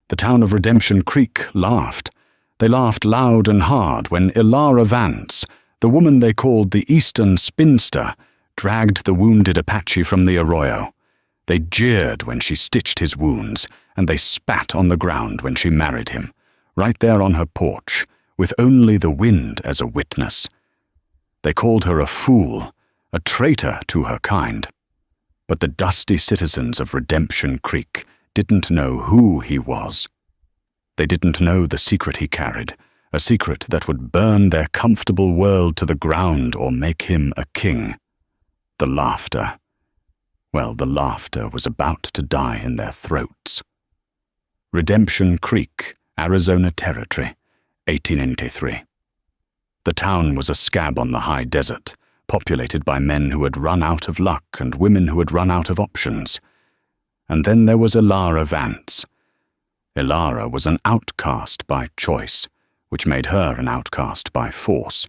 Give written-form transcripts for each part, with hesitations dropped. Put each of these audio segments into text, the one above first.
The town of Redemption Creek laughed. They laughed loud and hard when Ilara Vance, the woman they called the Eastern Spinster, dragged the wounded Apache from the arroyo. They jeered when she stitched his wounds, and they spat on the ground when she married him, right there on her porch, with only the wind as a witness. They called her a fool, a traitor to her kind. But the dusty citizens of Redemption Creek didn't know who he was. They didn't know the secret he carried, a secret that would burn their comfortable world to the ground or make him a king. The laughter. Well, the laughter was about to die in their throats. Redemption Creek, Arizona Territory, 1883. The town was a scab on the high desert, populated by men who had run out of luck and women who had run out of options. And then there was Ilara Vance. Ilara was an outcast by choice, which made her an outcast by force.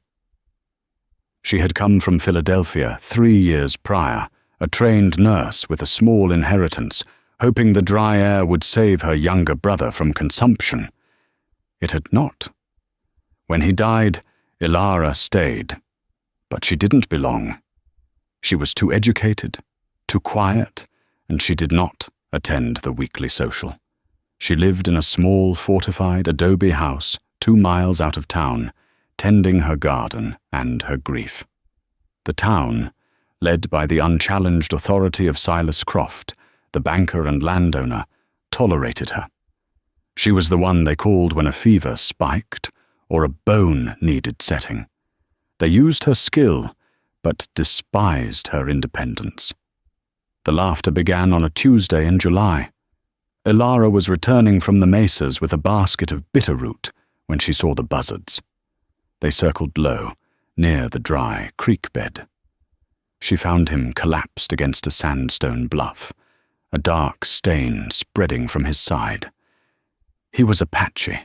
She had come from Philadelphia 3 years prior, a trained nurse with a small inheritance, hoping the dry air would save her younger brother from consumption. It had not. When he died, Ilara stayed. But she didn't belong. She was too educated, too quiet, and she did not attend the weekly social. She lived in a small, fortified adobe house 2 miles out of town, tending her garden and her grief. The town, led by the unchallenged authority of Silas Croft, the banker and landowner, tolerated her. She was the one they called when a fever spiked or a bone needed setting. They used her skill, but despised her independence. The laughter began on a Tuesday in July. Ilara was returning from the mesas with a basket of bitterroot when she saw the buzzards. They circled low, near the dry creek bed. She found him collapsed against a sandstone bluff, a dark stain spreading from his side. He was Apache.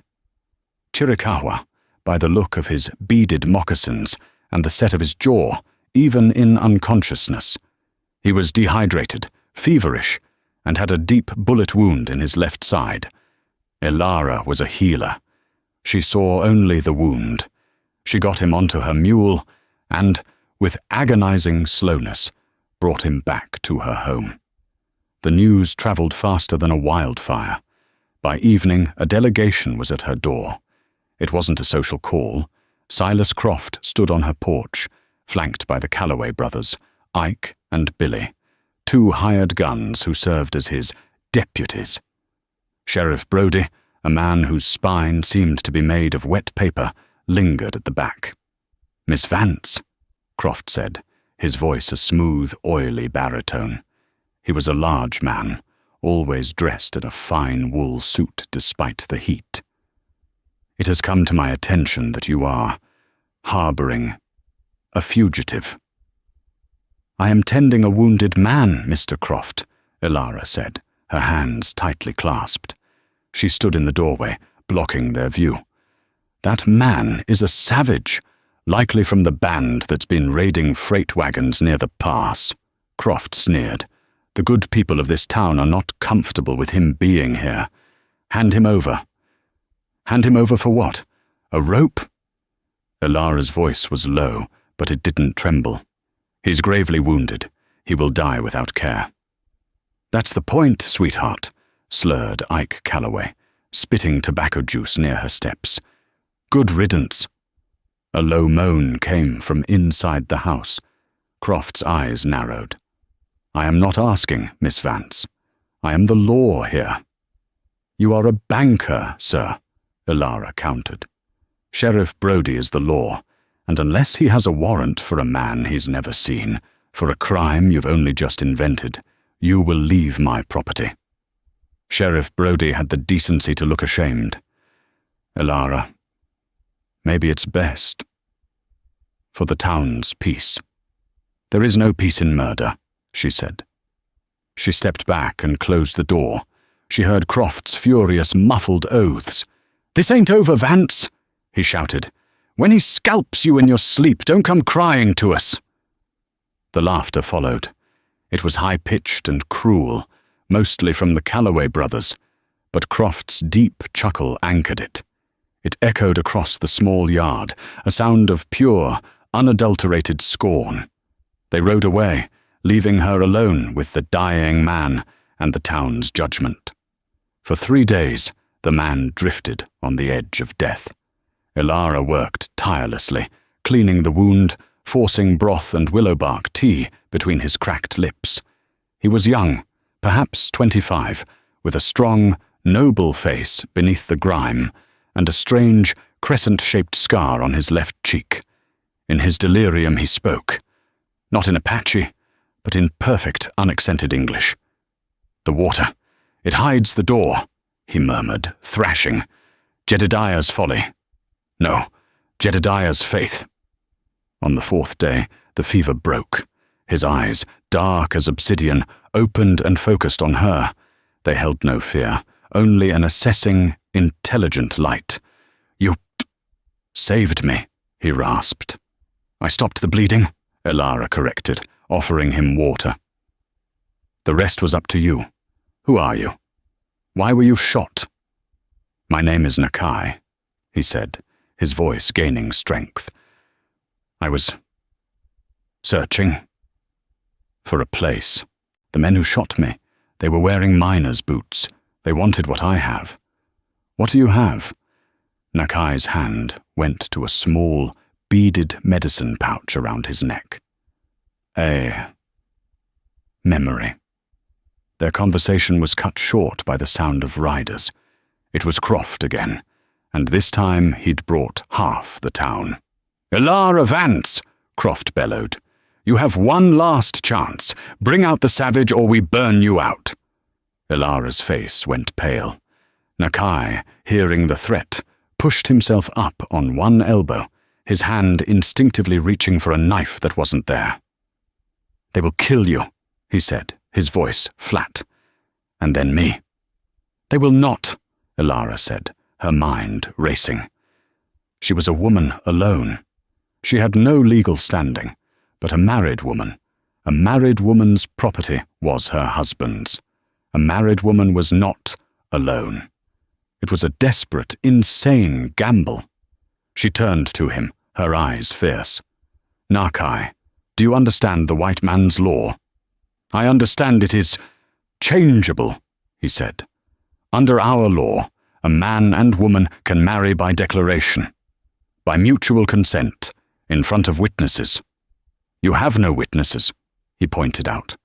Chiricahua, by the look of his beaded moccasins and the set of his jaw, even in unconsciousness. He was dehydrated, feverish, and had a deep bullet wound in his left side. Ilara was a healer. She saw only the wound. She got him onto her mule and, with agonizing slowness, brought him back to her home. The news traveled faster than a wildfire. By evening, a delegation was at her door. It wasn't a social call. Silas Croft stood on her porch, flanked by the Calloway brothers, Ike and Billy, 2 hired guns who served as his deputies. Sheriff Brody, a man whose spine seemed to be made of wet paper, lingered at the back. "Miss Vance," Croft said, his voice a smooth, oily baritone. He was a large man, always dressed in a fine wool suit despite the heat. "It has come to my attention that you are harboring a fugitive." "I am tending a wounded man, Mr. Croft," Ilara said, her hands tightly clasped. She stood in the doorway, blocking their view. "That man is a savage, likely from the band that's been raiding freight wagons near the pass." Croft sneered. "The good people of this town are not comfortable with him being here. Hand him over." "Hand him over for what? A rope?" Ilara's voice was low, but it didn't tremble. "He's gravely wounded. He will die without care." "That's the point, sweetheart," slurred Ike Calloway, spitting tobacco juice near her steps. "Good riddance." A low moan came from inside the house. Croft's eyes narrowed. "I am not asking, Miss Vance. I am the law here." "You are a banker, sir," Ilara countered. "Sheriff Brody is the law, and unless he has a warrant for a man he's never seen, for a crime you've only just invented, you will leave my property." Sheriff Brody had the decency to look ashamed. "Ilara, maybe it's best for the town's peace." "There is no peace in murder," she said. She stepped back and closed the door. She heard Croft's furious, muffled oaths. "This ain't over, Vance," he shouted. "When he scalps you in your sleep, don't come crying to us." The laughter followed. It was high-pitched and cruel, mostly from the Calloway brothers, but Croft's deep chuckle anchored it. It echoed across the small yard, a sound of pure, unadulterated scorn. They rode away, leaving her alone with the dying man and the town's judgment. For 3 days, the man drifted on the edge of death. Ilara worked tirelessly, cleaning the wound, forcing broth and willowbark tea between his cracked lips. He was young, perhaps 25, with a strong, noble face beneath the grime, and a strange, crescent-shaped scar on his left cheek. In his delirium he spoke, not in Apache, but in perfect, unaccented English. "The water. It hides the door," he murmured, thrashing. "Jedediah's folly. No, Jedediah's faith." On the 4th day, the fever broke. His eyes, dark as obsidian, opened and focused on her. They held no fear, only an assessing, intelligent light. "You saved me," he rasped. "I stopped the bleeding," Ilara corrected, offering him water. "The rest was up to you. Who are you? Why were you shot?" "My name is Nakai," he said, his voice gaining strength. "I was searching for a place. The men who shot me, they were wearing miner's boots. They wanted what I have." "What do you have?" Nakai's hand went to a small, beaded medicine pouch around his neck. "A memory." Their conversation was cut short by the sound of riders. It was Croft again, and this time he'd brought half the town. "Ilara Vance!" Croft bellowed. "You have one last chance. Bring out the savage or we burn you out." Ilara's face went pale. Nakai, hearing the threat, pushed himself up on one elbow, his hand instinctively reaching for a knife that wasn't there. "They will kill you," he said, his voice flat. "And then me." "They will not," Ilara said, her mind racing. She was a woman alone. She had no legal standing, but a married woman. A married woman's property was her husband's. A married woman was not alone. It was a desperate, insane gamble. She turned to him, her eyes fierce. "Nakai, do you understand the white man's law?" "I understand it is changeable," he said. "Under our law, a man and woman can marry by declaration, by mutual consent, in front of witnesses. You have no witnesses," he pointed out.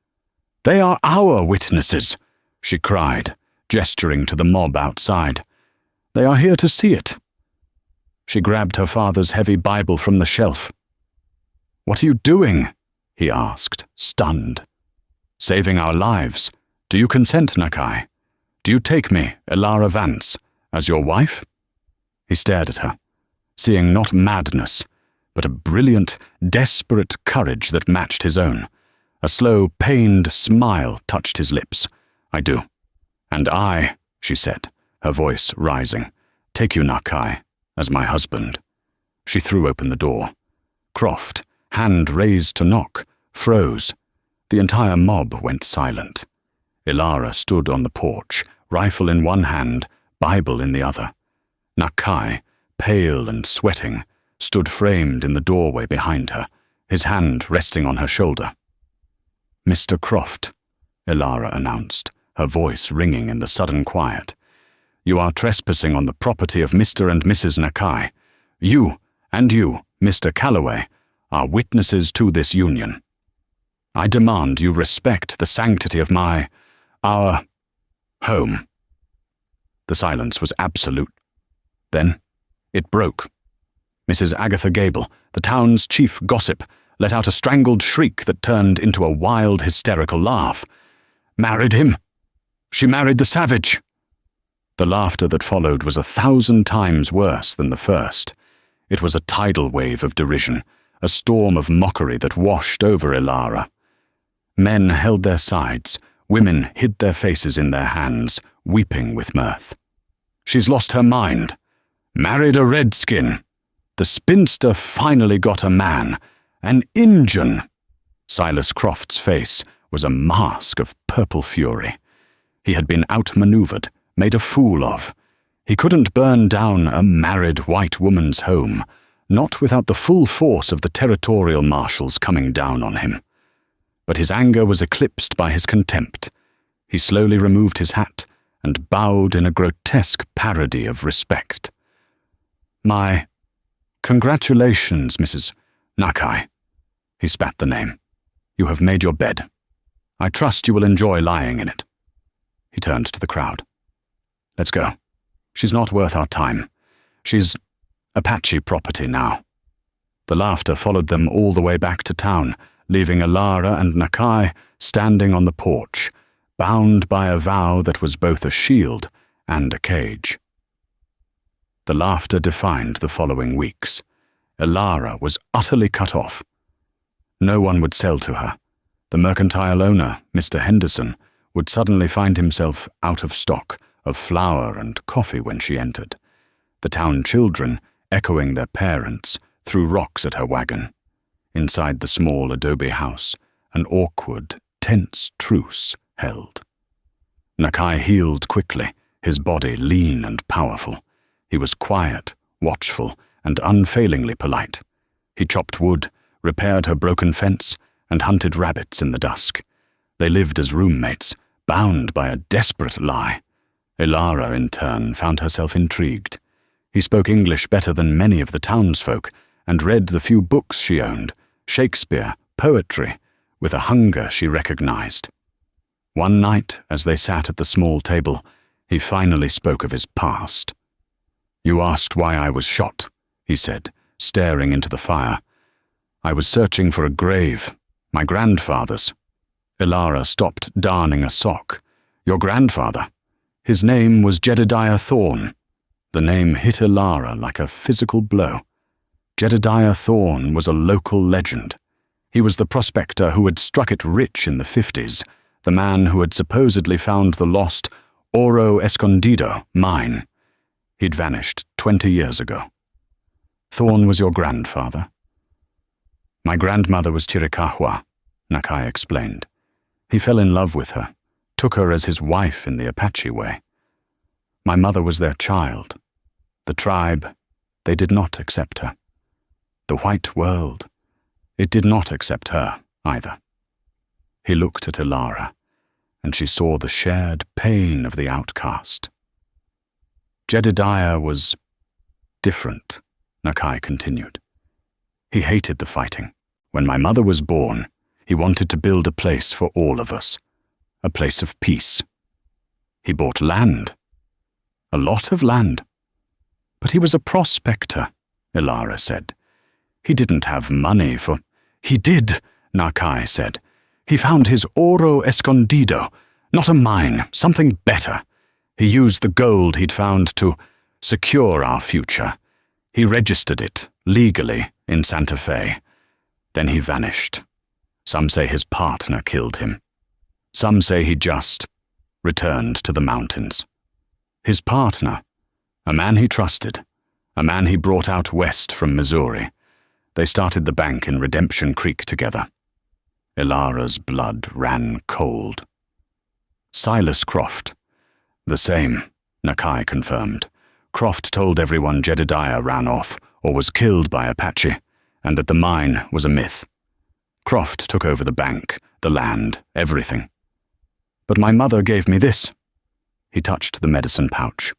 "They are our witnesses," she cried, gesturing to the mob outside. "They are here to see it." She grabbed her father's heavy Bible from the shelf. "What are you doing?" he asked, stunned. "Saving our lives. Do you consent, Nakai? Do you take me, Ilara Vance, as your wife?" He stared at her, seeing not madness, but a brilliant, desperate courage that matched his own. A slow, pained smile touched his lips. "I do. And I," she said, her voice rising, "take you, Nakai, as my husband." She threw open the door. Croft, hand raised to knock, froze. The entire mob went silent. Ilara stood on the porch, rifle in one hand, Bible in the other. Nakai, pale and sweating, stood framed in the doorway behind her, his hand resting on her shoulder. "Mr. Croft," Ilara announced, her voice ringing in the sudden quiet. "You are trespassing on the property of Mr. and Mrs. Nakai. You, and you, Mr. Calloway, are witnesses to this union. I demand you respect the sanctity of our home." The silence was absolute. Then it broke. Mrs. Agatha Gable, the town's chief gossip, let out a strangled shriek that turned into a wild, hysterical laugh. "Married him! She married the savage!" The laughter that followed was 1,000 times worse than the first. It was a tidal wave of derision, a storm of mockery that washed over Ilara. Men held their sides, women hid their faces in their hands, weeping with mirth. "She's lost her mind. Married a redskin. The spinster finally got a man. An Injun." Silas Croft's face was a mask of purple fury. He had been outmaneuvered, made a fool of. He couldn't burn down a married white woman's home, not without the full force of the territorial marshals coming down on him. But his anger was eclipsed by his contempt. He slowly removed his hat and bowed in a grotesque parody of respect. "My congratulations, Mrs. Nakai." He spat the name. "You have made your bed. I trust you will enjoy lying in it." He turned to the crowd. "Let's go. She's not worth our time. She's Apache property now." The laughter followed them all the way back to town, leaving Alara and Nakai standing on the porch, bound by a vow that was both a shield and a cage. The laughter defined the following weeks. Alara was utterly cut off. No one would sell to her. The mercantile owner, Mr. Henderson, would suddenly find himself out of stock of flour and coffee when she entered. The town children, echoing their parents, threw rocks at her wagon. Inside the small adobe house, an awkward, tense truce held. Nakai healed quickly, his body lean and powerful. He was quiet, watchful, and unfailingly polite. He chopped wood, repaired her broken fence, and hunted rabbits in the dusk. They lived as roommates, bound by a desperate lie. Alara, in turn, found herself intrigued. He spoke English better than many of the townsfolk, and read the few books she owned, Shakespeare, poetry, with a hunger she recognized. One night, as they sat at the small table, he finally spoke of his past. "You asked why I was shot," he said, staring into the fire. "I was searching for a grave, my grandfather's." Alara stopped darning a sock. "Your grandfather? His name was Jedediah Thorne." The name hit Alara like a physical blow. Jedediah Thorne was a local legend. He was the prospector who had struck it rich in the 50s, the man who had supposedly found the lost Oro Escondido mine. He'd vanished 20 years ago. "Thorne was your grandfather?" "My grandmother was Chiricahua," Nakai explained. "He fell in love with her, took her as his wife in the Apache way. My mother was their child. The tribe, they did not accept her. The white world, it did not accept her either." He looked at Alara, and she saw the shared pain of the outcast. "Jedediah was different," Nakai continued. "He hated the fighting. When my mother was born, he wanted to build a place for all of us, a place of peace. He bought land, a lot of land. But he was a prospector," Alara said. "He didn't have money for—" "He did," Nakai said. "He found his Oro Escondido, not a mine, something better. He used the gold he'd found to secure our future. He registered it, legally, in Santa Fe. Then he vanished. Some say his partner killed him. Some say he just returned to the mountains. His partner, a man he trusted, a man he brought out west from Missouri. They started the bank in Redemption Creek together." Alara's blood ran cold. "Silas Croft." "The same," Nakai confirmed. "Croft told everyone Jedediah ran off or was killed by Apache, and that the mine was a myth. Croft took over the bank, the land, everything. But my mother gave me this." He touched the medicine pouch.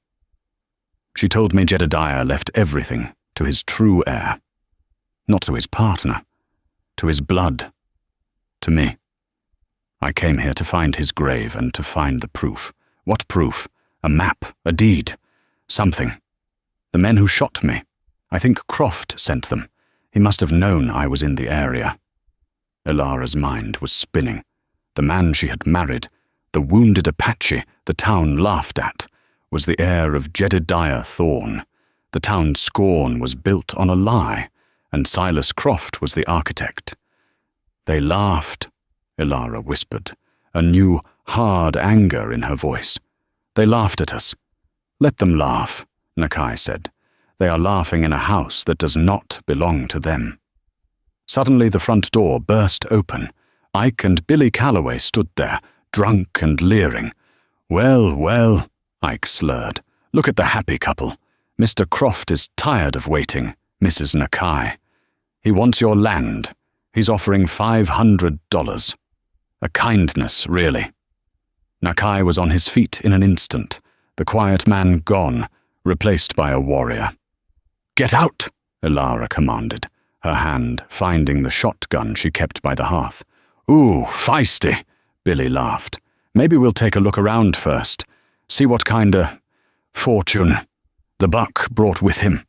"She told me Jedediah left everything to his true heir. Not to his partner, to his blood, to me. I came here to find his grave and to find the proof. What proof? A map, a deed, something. The men who shot me, I think Croft sent them. He must have known I was in the area." Alara's mind was spinning. The man she had married, the wounded Apache the town laughed at, was the heir of Jedediah Thorne. The town's scorn was built on a lie, and Silas Croft was the architect. "They laughed," Alara whispered, a new, hard anger in her voice. "They laughed at us." "Let them laugh," Nakai said. "They are laughing in a house that does not belong to them." Suddenly the front door burst open. Ike and Billy Calloway stood there, drunk and leering. "Well, well," Ike slurred. "Look at the happy couple. Mr. Croft is tired of waiting, Mrs. Nakai. He wants your land. He's offering $500. A kindness, really." Nakai was on his feet in an instant, the quiet man gone, replaced by a warrior. "Get out!" Elara commanded, her hand finding the shotgun she kept by the hearth. "Ooh, feisty," Billy laughed. "Maybe we'll take a look around first, see what kinda fortune the buck brought with him."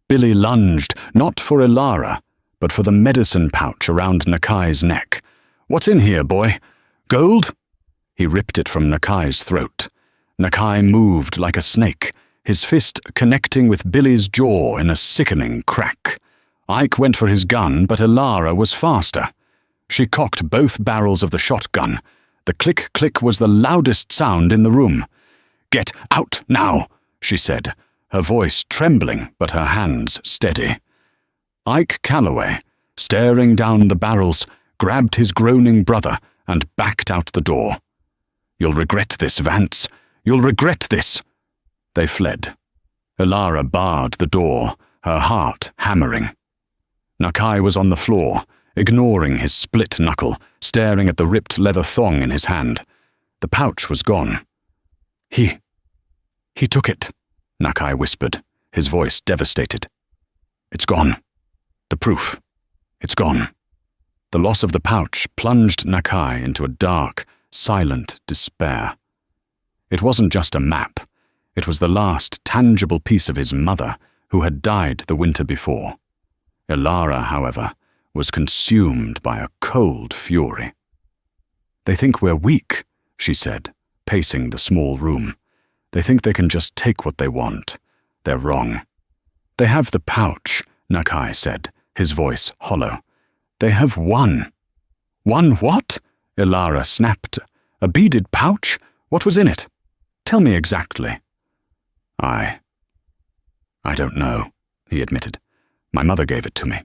Billy lunged, not for Elara, but for the medicine pouch around Nakai's neck. "What's in here, boy? Gold?" He ripped it from Nakai's throat. Nakai moved like a snake, his fist connecting with Billy's jaw in a sickening crack. Ike went for his gun, but Elara was faster. She cocked both barrels of the shotgun. The click-click was the loudest sound in the room. "Get out now," she said, her voice trembling but her hands steady. Ike Calloway, staring down the barrels, grabbed his groaning brother and backed out the door. "You'll regret this, Vance. You'll regret this." They fled. Elara barred the door, her heart hammering. Nakai was on the floor, ignoring his split knuckle, staring at the ripped leather thong in his hand. The pouch was gone. He took it," Nakai whispered, his voice devastated. "It's gone. The proof. It's gone." The loss of the pouch plunged Nakai into a dark, silent despair. It wasn't just a map. It was the last tangible piece of his mother, who had died the winter before. Elara, however, was consumed by a cold fury. "They think we're weak," she said, pacing the small room. "They think they can just take what they want. They're wrong." "They have the pouch," Nakai said, his voice hollow. "They have one." "One what?" Elara snapped. "A beaded pouch? What was in it? Tell me exactly." I don't know," he admitted. "My mother gave it to me.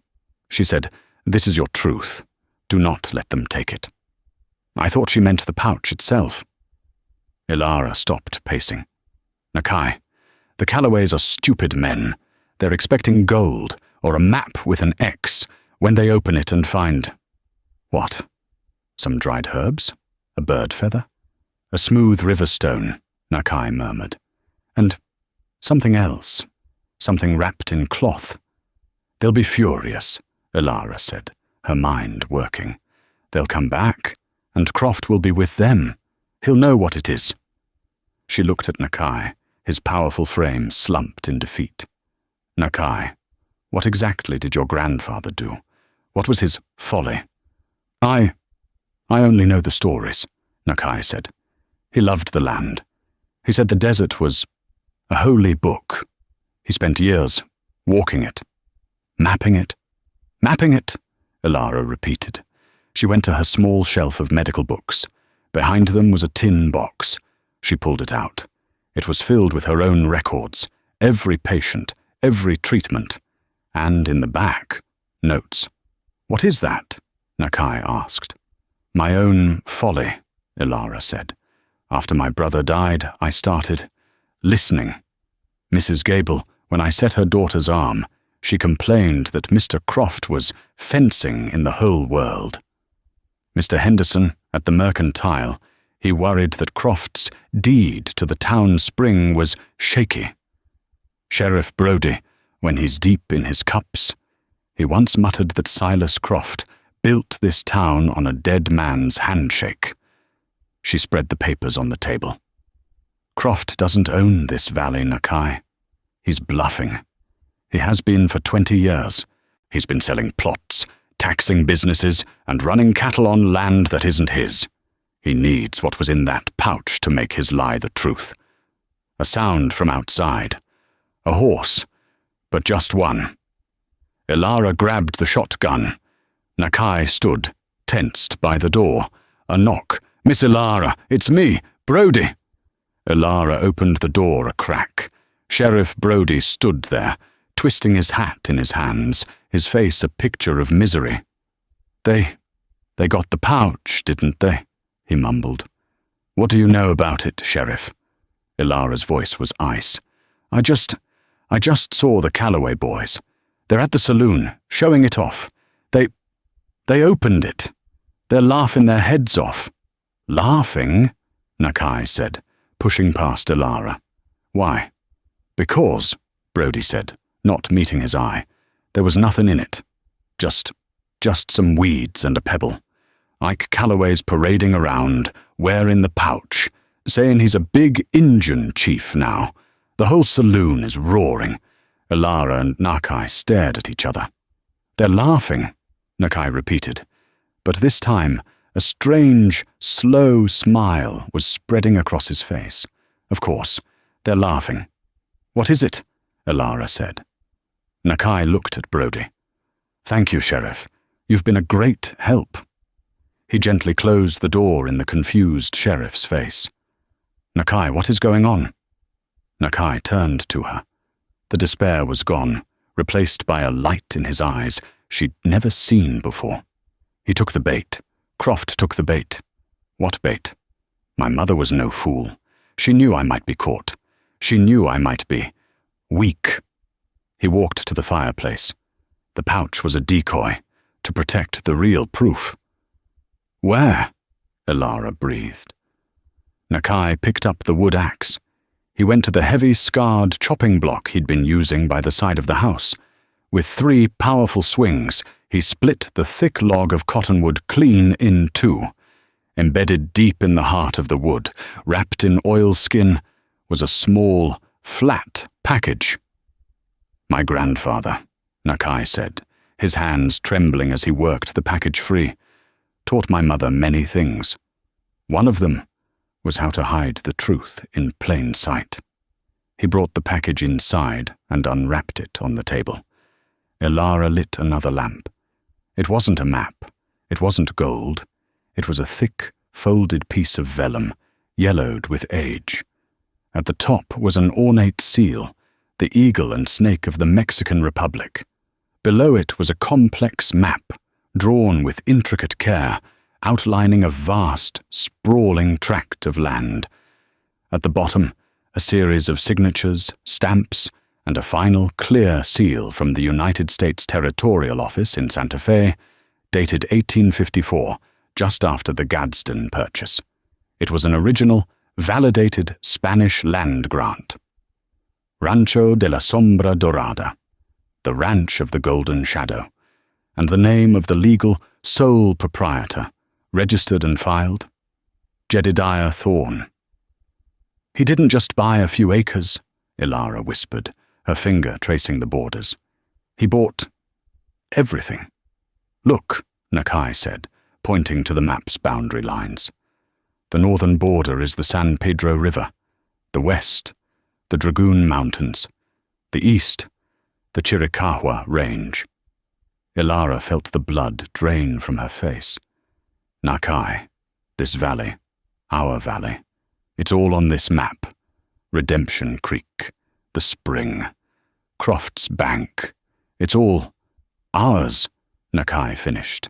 She said, 'This is your truth. Do not let them take it.' I thought she meant the pouch itself." Elara stopped pacing. "Nakai, the Calloways are stupid men. They're expecting gold, or a map with an X, when they open it and find—" "What? Some dried herbs? A bird feather? A smooth river stone," Nakai murmured. "And something else. Something wrapped in cloth." "They'll be furious," Elara said, her mind working. "They'll come back, and Croft will be with them. He'll know what it is." She looked at Nakai, his powerful frame slumped in defeat. "Nakai, what exactly did your grandfather do? What was his folly?" I only know the stories," Nakai said. "He loved the land. He said the desert was a holy book. He spent years walking it, mapping it, Elara repeated. She went to her small shelf of medical books. Behind them was a tin box. She pulled it out. It was filled with her own records, every patient, every treatment, and in the back, notes. "What is that?" Nakai asked. "My own folly," Elara said. "After my brother died, I started listening. Mrs. Gable, when I set her daughter's arm, she complained that Mr. Croft was fencing in the whole world. Mr. Henderson, at the Mercantile, he worried that Croft's deed to the town spring was shaky. Sheriff Brody, when he's deep in his cups, he once muttered that Silas Croft built this town on a dead man's handshake." She spread the papers on the table. "Croft doesn't own this valley, Nakai. He's bluffing. He has been for 20 years. He's been selling plots, taxing businesses, and running cattle on land that isn't his. He needs what was in that pouch to make his lie the truth." A sound from outside. A horse, but just one. Elara grabbed the shotgun. Nakai stood, tensed by the door. A knock. "Miss Elara, it's me, Brody." Elara opened the door a crack. Sheriff Brody stood there, twisting his hat in his hands, his face a picture of misery. They got the pouch, didn't they?" he mumbled. "What do you know about it, Sheriff?" Ilara's voice was ice. I just saw the Calloway boys. They're at the saloon, showing it off. They opened it. They're laughing their heads off. Laughing? Nakai said, pushing past Ilara. Why? Because, Brody said, not meeting his eye. There was nothing in it. Just some weeds and a pebble. Ike Calloway's parading around, wearing the pouch, saying he's a big Injun chief now. The whole saloon is roaring. Ilara and Nakai stared at each other. They're laughing, Nakai repeated, but this time a strange, slow smile was spreading across his face. Of course, they're laughing. What is it? Ilara said. Nakai looked at Brody. Thank you, Sheriff. You've been a great help. He gently closed the door in the confused sheriff's face. Nakai, what is going on? Nakai turned to her. The despair was gone, replaced by a light in his eyes she'd never seen before. He took the bait. Croft took the bait. What bait? My mother was no fool. She knew I might be caught. She knew I might be weak. He walked to the fireplace. The pouch was a decoy, to protect the real proof. Where? Ilara breathed. Nakai picked up the wood axe. He went to the heavy, scarred chopping block he'd been using by the side of the house. With 3 powerful swings, he split the thick log of cottonwood clean in 2. Embedded deep in the heart of the wood, wrapped in oilskin, was a small, flat package. My grandfather, Nakai said, his hands trembling as he worked the package free, taught my mother many things. One of them was how to hide the truth in plain sight. He brought the package inside and unwrapped it on the table. Ilara lit another lamp. It wasn't a map. It wasn't gold. It was a thick, folded piece of vellum, yellowed with age. At the top was an ornate seal, the eagle and snake of the Mexican Republic. Below it was a complex map, drawn with intricate care, outlining a vast, sprawling tract of land. At the bottom, a series of signatures, stamps, and a final clear seal from the United States Territorial Office in Santa Fe, dated 1854, just after the Gadsden Purchase. It was an original, validated Spanish land grant. Rancho de la Sombra Dorada, the Ranch of the Golden Shadow, and the name of the legal sole proprietor, registered and filed, Jedediah Thorne. He didn't just buy a few acres, Ilara whispered, her finger tracing the borders. He bought everything. Look, Nakai said, pointing to the map's boundary lines. The northern border is the San Pedro River, the west, the Dragoon Mountains, the east, the Chiricahua Range. Ilara felt the blood drain from her face. Nakai, this valley, our valley, it's all on this map. Redemption Creek, the spring, Croft's bank, it's all ours, Nakai finished.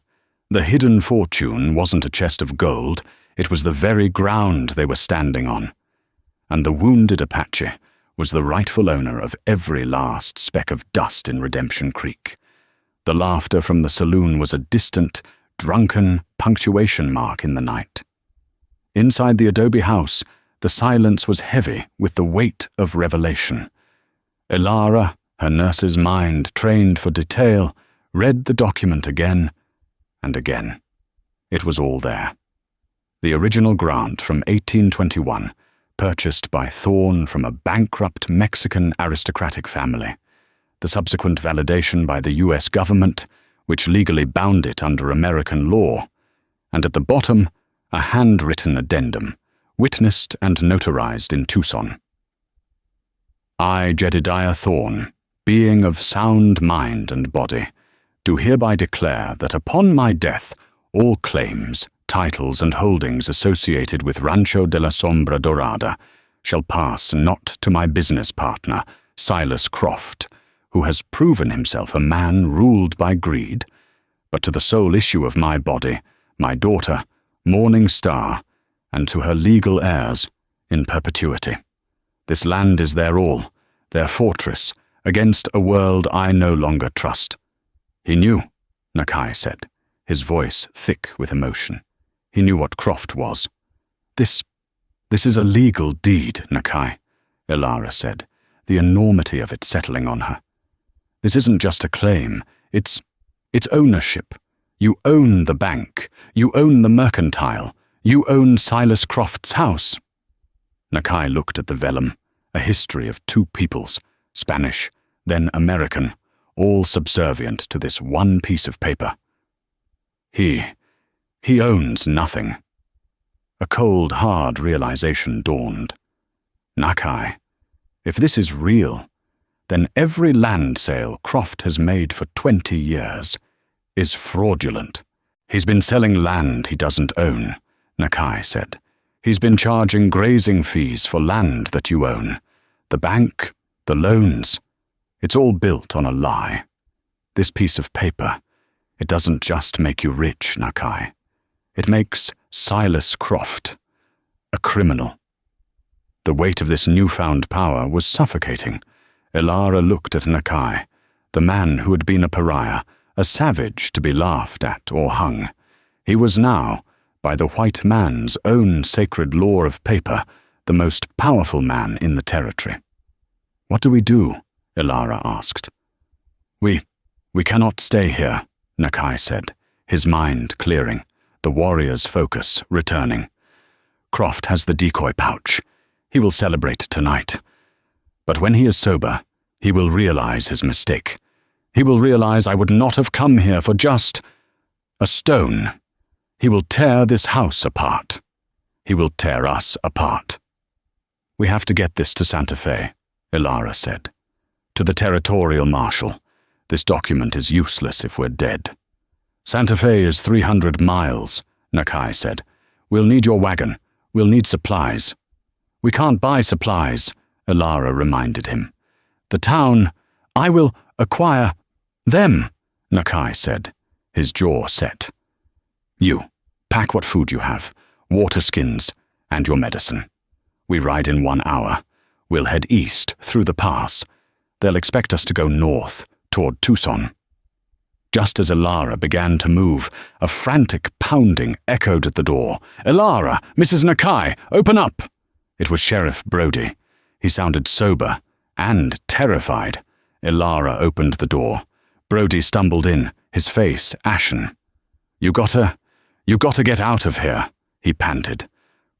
The hidden fortune wasn't a chest of gold, it was the very ground they were standing on. And the wounded Apache was the rightful owner of every last speck of dust in Redemption Creek. The laughter from the saloon was a distant, drunken punctuation mark in the night. Inside the adobe house, the silence was heavy with the weight of revelation. Ilara, her nurse's mind trained for detail, read the document again and again. It was all there. The original grant from 1821, purchased by Thorne from a bankrupt Mexican aristocratic family. The subsequent validation by the U.S. government, which legally bound it under American law. And at the bottom, a handwritten addendum, witnessed and notarized in Tucson. I, Jedediah Thorne, being of sound mind and body, do hereby declare that upon my death all claims, titles and holdings associated with Rancho de la Sombra Dorada shall pass not to my business partner, Silas Croft, who has proven himself a man ruled by greed, but to the sole issue of my body, my daughter, Morning Star, and to her legal heirs in perpetuity. This land is their all, their fortress, against a world I no longer trust." He knew, Nakai said, his voice thick with emotion. He knew what Croft was. This is a legal deed, Nakai," Ilara said, the enormity of it settling on her. "This isn't just a claim, it's ownership. You own the bank, you own the mercantile, you own Silas Croft's house." Nakai looked at the vellum, a history of two peoples, Spanish, then American, all subservient to this one piece of paper. He owns nothing. A cold, hard realization dawned. Nakai, if this is real, then every land sale Croft has made for 20 years is fraudulent. "He's been selling land he doesn't own," Nakai said. "He's been charging grazing fees for land that you own. The bank, the loans, it's all built on a lie. This piece of paper, it doesn't just make you rich, Nakai. It makes Silas Croft a criminal." The weight of this newfound power was suffocating. Ilara looked at Nakai, the man who had been a pariah, a savage to be laughed at or hung. He was now, by the white man's own sacred law of paper, the most powerful man in the territory. "What do we do?" Ilara asked. We cannot stay here," Nakai said, his mind clearing, the warrior's focus returning. "Croft has the decoy pouch. He will celebrate tonight. But when he is sober, he will realize his mistake. He will realize I would not have come here for just a stone. He will tear this house apart. He will tear us apart." "We have to get this to Santa Fe," Ilara said. "To the territorial marshal. This document is useless if we're dead." "Santa Fe is 300 miles, Nakai said. "We'll need your wagon. We'll need supplies." "We can't buy supplies," Ilara reminded him. "The town, I will acquire them," Nakai said, his jaw set. "You, pack what food you have, water skins, and your medicine. We ride in 1 hour. We'll head east through the pass. They'll expect us to go north, toward Tucson." Just as Ilara began to move, a frantic pounding echoed at the door. "Ilara! Mrs. Nakai! Open up!" It was Sheriff Brody. He sounded sober and terrified. Ilara opened the door. Brody stumbled in, his face ashen. You gotta get out of here," he panted.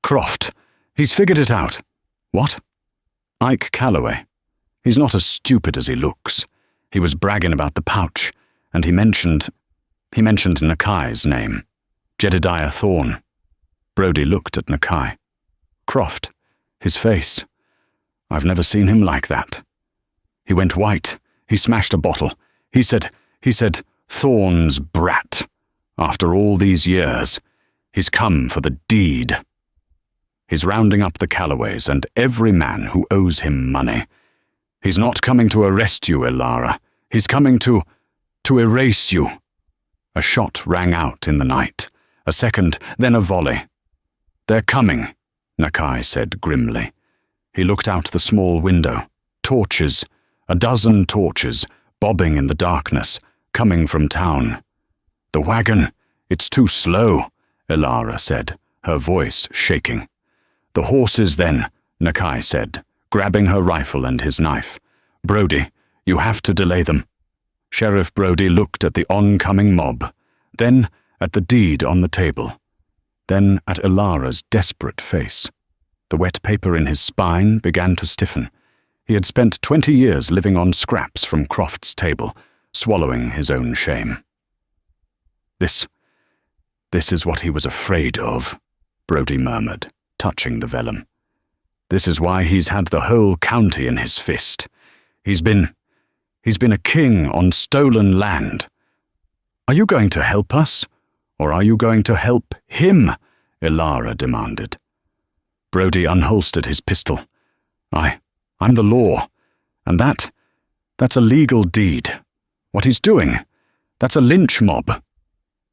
"Croft, he's figured it out." "What?" "Ike Calloway. He's not as stupid as he looks. He was bragging about the pouch, and he mentioned Nakai's name, Jedediah Thorne." Brody looked at Nakai. "Croft, his face. I've never seen him like that. He went white. He smashed a bottle. He said, Thorne's brat. After all these years, he's come for the deed. He's rounding up the Calloways and every man who owes him money. He's not coming to arrest you, Ilara. He's coming to erase you." A shot rang out in the night. A second, then a volley. "They're coming," Nakai said grimly. He looked out the small window. Torches, a dozen torches, bobbing in the darkness, coming from town. "The wagon, it's too slow," Ilara said, her voice shaking. "The horses then," Nakai said, grabbing her rifle and his knife. "Brody, you have to delay them." Sheriff Brody looked at the oncoming mob, then at the deed on the table, then at Ilara's desperate face. The wet paper in his spine began to stiffen. He had spent 20 years living on scraps from Croft's table, swallowing his own shame. This is what he was afraid of," Brody murmured, touching the vellum. "This is why he's had the whole county in his fist. He's been a king on stolen land. Are you going to help us, or are you going to help him?" Ilara demanded. Brody unholstered his pistol. I'm the law, and that's a legal deed. What he's doing, that's a lynch mob."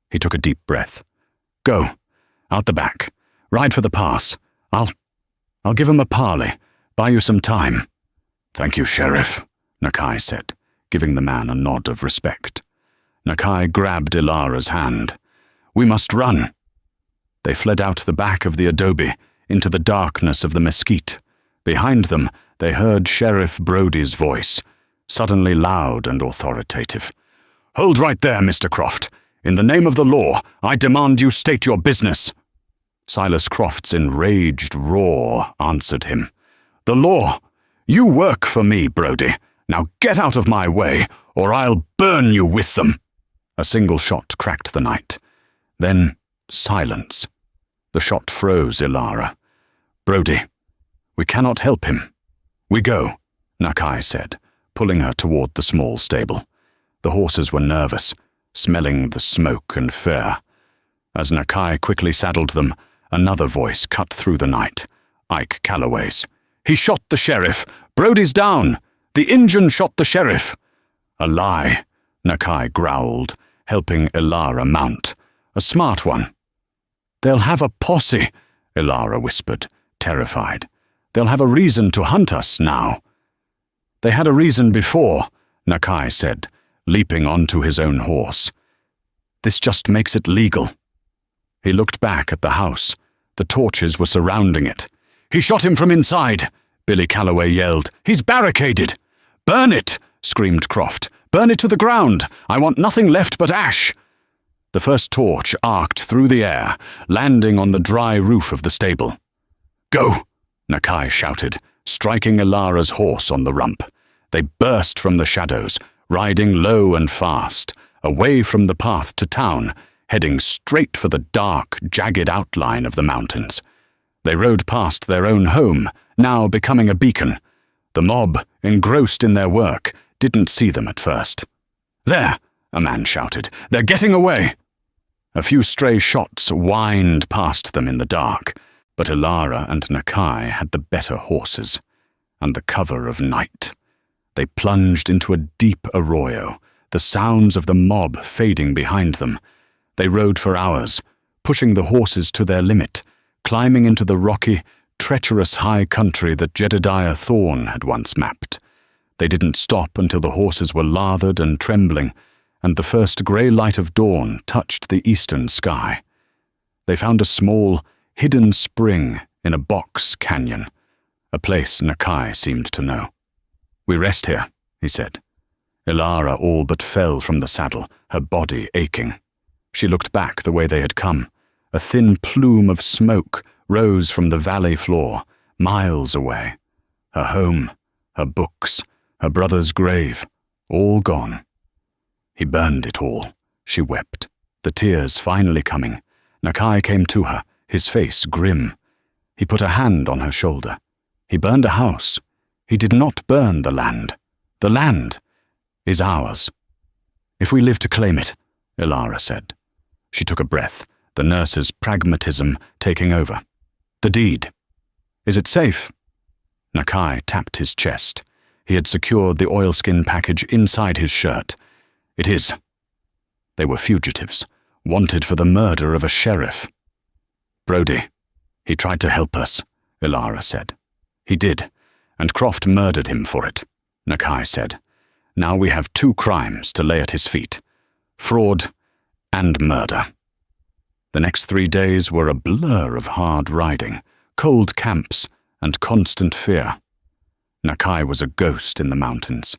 He took a deep breath. "Go, out the back, ride for the pass. I'll give him a parley. Buy you some time." "Thank you, Sheriff," Nakai said, giving the man a nod of respect. Nakai grabbed Ilara's hand. "We must run." They fled out the back of the adobe, into the darkness of the mesquite. Behind them, they heard Sheriff Brody's voice, suddenly loud and authoritative. "Hold right there, Mr. Croft. In the name of the law, I demand you state your business." Silas Croft's enraged roar answered him. "The law! You work for me, Brody. Now get out of my way, or I'll burn you with them." A single shot cracked the night. Then silence. The shot froze Ilara. "Brody, we cannot help him." "We go," Nakai said, pulling her toward the small stable. The horses were nervous, smelling the smoke and fear. As Nakai quickly saddled them, another voice cut through the night, Ike Calloway's. "He shot the sheriff! Brody's down! The Injun shot the sheriff!" "A lie," Nakai growled, helping Ilara mount. "A smart one." "They'll have a posse," Ilara whispered, terrified. "They'll have a reason to hunt us now." "They had a reason before," Nakai said, leaping onto his own horse. "This just makes it legal." He looked back at the house. The torches were surrounding it. "He shot him from inside," Billy Calloway yelled. "He's barricaded." "Burn it!" screamed Croft. "Burn it to the ground! I want nothing left but ash!" The first torch arced through the air, landing on the dry roof of the stable. "Go!" Nakai shouted, striking Ilara's horse on the rump. They burst from the shadows, riding low and fast, away from the path to town, heading straight for the dark, jagged outline of the mountains. They rode past their own home, now becoming a beacon. The mob, engrossed in their work, didn't see them at first. "There!" a man shouted. "They're getting away!" A few stray shots whined past them in the dark, but Ilara and Nakai had the better horses, and the cover of night. They plunged into a deep arroyo, the sounds of the mob fading behind them. They rode for hours, pushing the horses to their limit, climbing into the rocky, treacherous high country that Jedediah Thorne had once mapped. They didn't stop until the horses were lathered and trembling, and the first grey light of dawn touched the eastern sky. They found a small, hidden spring in a box canyon, a place Nakai seemed to know. "We rest here," he said. Ilara all but fell from the saddle, her body aching. She looked back the way they had come. A thin plume of smoke rose from the valley floor, miles away. Her home, her books, her brother's grave, all gone. "He burned it all," she wept, the tears finally coming. Nakai came to her, his face grim. He put a hand on her shoulder. "He burned a house. He did not burn the land. The land is ours." "If we live to claim it," Ilara said. She took a breath, the nurse's pragmatism taking over. "The deed. Is it safe?" Nakai tapped his chest. He had secured the oilskin package inside his shirt. "It is." They were fugitives, wanted for the murder of a sheriff. "Brody, he tried to help us," Ilara said. "He did, and Croft murdered him for it," Nakai said. "Now we have 2 crimes to lay at his feet: fraud and murder." The next 3 days were a blur of hard riding, cold camps, and constant fear. Nakai was a ghost in the mountains.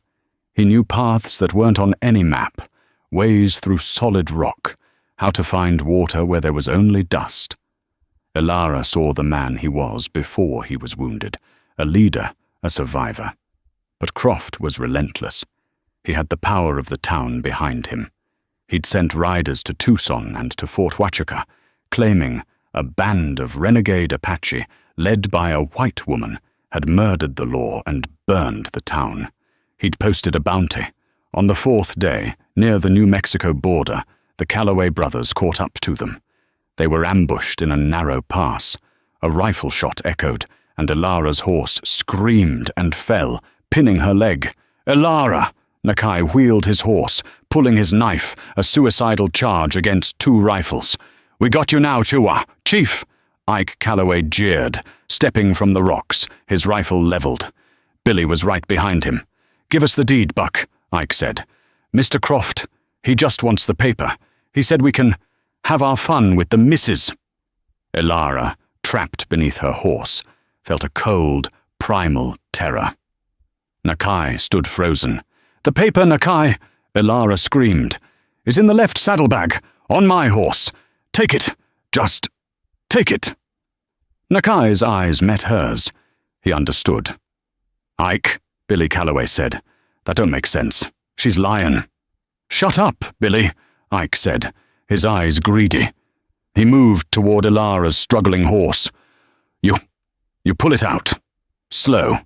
He knew paths that weren't on any map, ways through solid rock, how to find water where there was only dust. Ilara saw the man he was before he was wounded, a leader, a survivor. But Croft was relentless. He had the power of the town behind him. He'd sent riders to Tucson and to Fort Huachuca, claiming a band of renegade Apache, led by a white woman, had murdered the law and burned the town. He'd posted a bounty. On the 4th day, near the New Mexico border, the Calloway brothers caught up to them. They were ambushed in a narrow pass. A rifle shot echoed, and Ilara's horse screamed and fell, pinning her leg. "Ilara!" Nakai wheeled his horse, pulling his knife, a suicidal charge against 2 rifles. "We got you now, Chua! Chief!" Ike Calloway jeered, stepping from the rocks, his rifle leveled. Billy was right behind him. "Give us the deed, Buck," Ike said. "Mr. Croft, he just wants the paper. He said we can have our fun with the missus." Elara, trapped beneath her horse, felt a cold, primal terror. Nakai stood frozen. "The paper, Nakai!" Elara screamed. "Is in the left saddlebag, on my horse. Take it. Just take it." Nakai's eyes met hers. He understood. "Ike," Billy Calloway said, "that don't make sense. She's lying." "Shut up, Billy," Ike said, his eyes greedy. He moved toward Elara's struggling horse. You pull it out. Slow."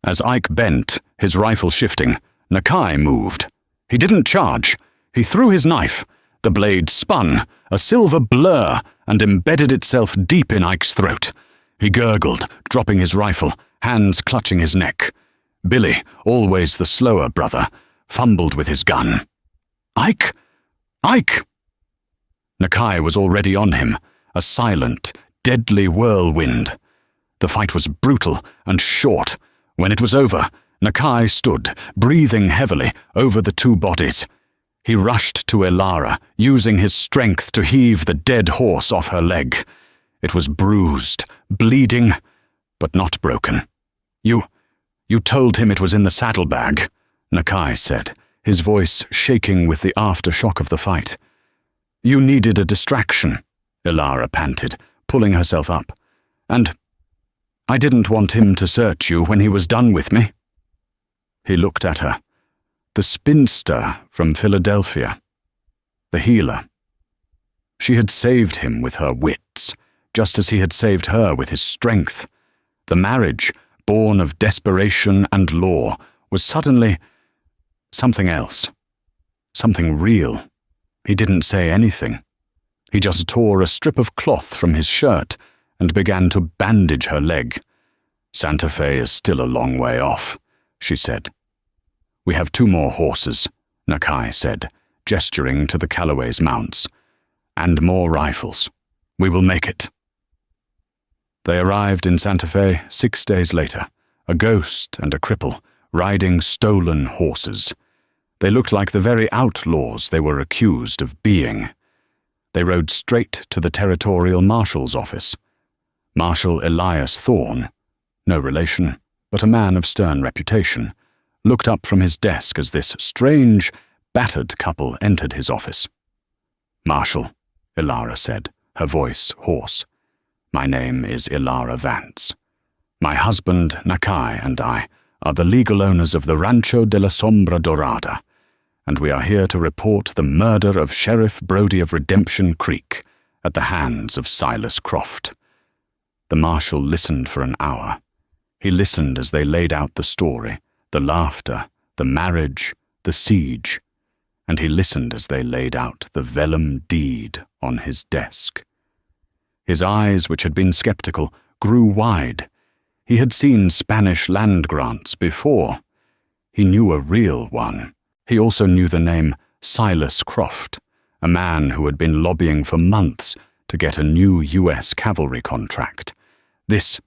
As Ike bent, his rifle shifting, Nakai moved. He didn't charge. He threw his knife. The blade spun, a silver blur, and embedded itself deep in Ike's throat. He gurgled, dropping his rifle, hands clutching his neck. Billy, always the slower brother, fumbled with his gun. "Ike! Ike!" Nakai was already on him, a silent, deadly whirlwind. The fight was brutal and short. When it was over, Nakai stood, breathing heavily, over the two bodies. He rushed to Elara, using his strength to heave the dead horse off her leg. It was bruised, bleeding, but not broken. You told him it was in the saddlebag," Nakai said, his voice shaking with the aftershock of the fight. "You needed a distraction," Elara panted, pulling herself up. "And I didn't want him to search you when he was done with me." He looked at her. The spinster from Philadelphia. The healer. She had saved him with her wits, just as he had saved her with his strength. The marriage, born of desperation and law, was suddenly something else. Something real. He didn't say anything. He just tore a strip of cloth from his shirt and began to bandage her leg. "Santa Fe is still a long way off," she said. "We have 2 more horses," Nakai said, gesturing to the Calloway's mounts. "And more rifles. We will make it." They arrived in Santa Fe 6 days later, a ghost and a cripple, riding stolen horses. They looked like the very outlaws they were accused of being. They rode straight to the territorial marshal's office. Marshal Elias Thorne, no relation, but a man of stern reputation, looked up from his desk as this strange, battered couple entered his office. "Marshal," Elara said, her voice hoarse, "my name is Elara Vance. My husband, Nakai, and I are the legal owners of the Rancho de la Sombra Dorada, and we are here to report the murder of Sheriff Brody of Redemption Creek at the hands of Silas Croft." The marshal listened for an hour. He listened as they laid out the story, the laughter, the marriage, the siege, and he listened as they laid out the vellum deed on his desk. His eyes, which had been skeptical, grew wide. He had seen Spanish land grants before. He knew a real one. He also knew the name Silas Croft, a man who had been lobbying for months to get a new U.S. cavalry contract. This